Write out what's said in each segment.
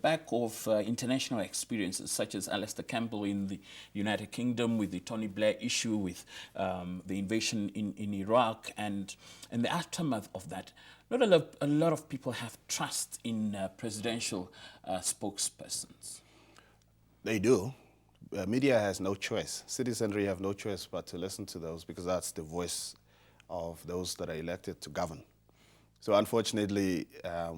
back of international experiences such as Alistair Campbell in the United Kingdom, with the Tony Blair issue, with the invasion in Iraq, and the aftermath of that, not a lot of people have trust in presidential spokespersons. They do. Media has no choice. Citizenry have no choice but to listen to those, because that's the voice of those that are elected to govern. So unfortunately,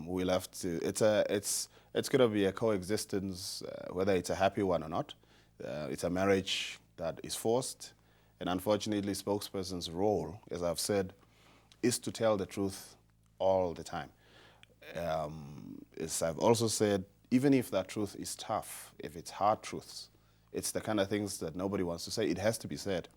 we'll have to. It's going to be a coexistence, whether it's a happy one or not. It's a marriage that is forced, and unfortunately, spokesperson's role, as I've said, is to tell the truth all the time. As I've also said, even if that truth is tough, if it's hard truths, it's the kind of things that nobody wants to say. It has to be said,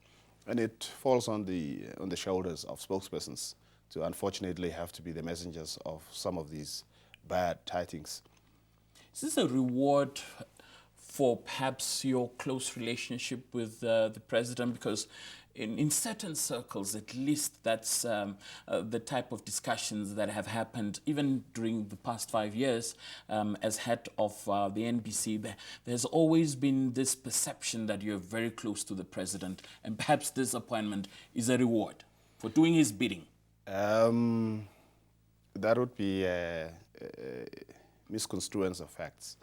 and it falls on the shoulders of spokespersons to unfortunately have to be the messengers of some of these bad tidings. Is this a reward for perhaps your close relationship with the president? Because in certain circles, at least, that's the type of discussions that have happened even during the past 5 years as head of the NBC. There's always been this perception that you're very close to the president, and perhaps this appointment is a reward for doing his bidding. That would be a misconstruence of facts.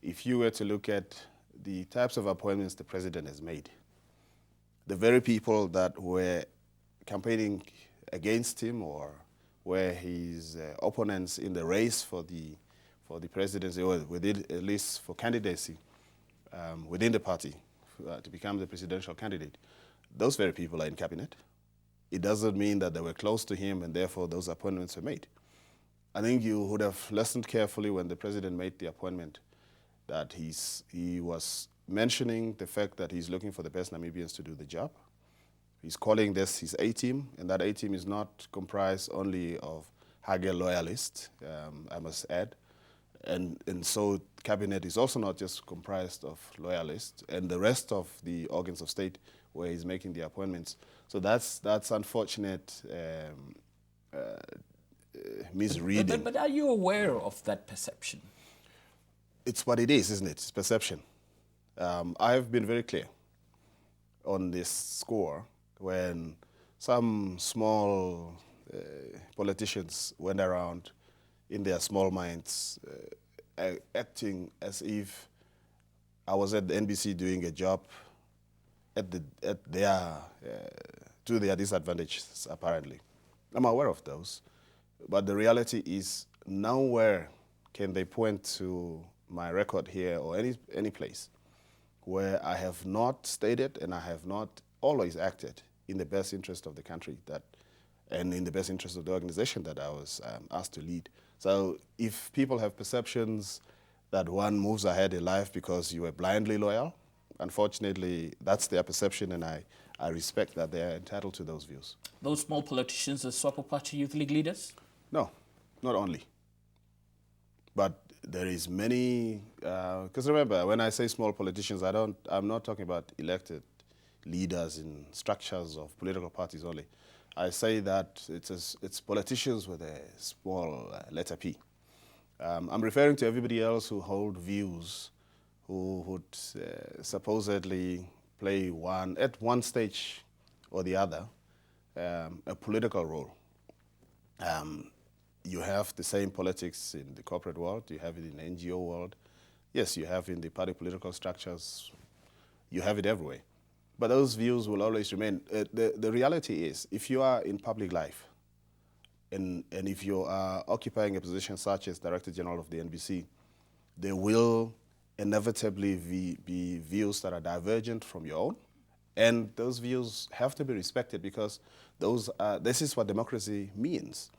If you were to look at the types of appointments the president has made, the very people that were campaigning against him or were his opponents in the race for the presidency, or within, at least for candidacy within the party to become the presidential candidate, those very people are in cabinet. It doesn't mean that they were close to him and therefore those appointments were made. I think you would have listened carefully when the president made the appointment, that he was mentioning the fact that he's looking for the best Namibians to do the job. He's calling this his A-team, and that A-team is not comprised only of Hage loyalists, I must add. And so cabinet is also not just comprised of loyalists, and the rest of the organs of state where he's making the appointments. So that's unfortunate misreading. But are you aware of that perception? It's what it is, isn't it? It's perception. I've been very clear on this score when some small politicians went around in their small minds acting as if I was at the NBC doing a job to their disadvantages, apparently. I'm aware of those, but the reality is nowhere can they point to my record here or any place where I have not stated and I have not always acted in the best interest of the country and in the best interest of the organization that I was asked to lead. So if people have perceptions that one moves ahead in life because you are blindly loyal, unfortunately, that's their perception, and I respect that they are entitled to those views. Those small politicians are SWAPO Party Youth League leaders? No, not only. But there is many, because remember, when I say small politicians, I'm not talking about elected leaders in structures of political parties only. I say that it's politicians with a small letter P. I'm referring to everybody else who hold views, who would supposedly play at one stage or the other a political role. You have the same politics in the corporate world, you have it in the NGO world, yes, you have in the party political structures, you have it everywhere. But those views will always remain. The reality is, if you are in public life, and if you are occupying a position such as Director General of the NBC, there will inevitably be views that are divergent from your own, and those views have to be respected, because this is what democracy means.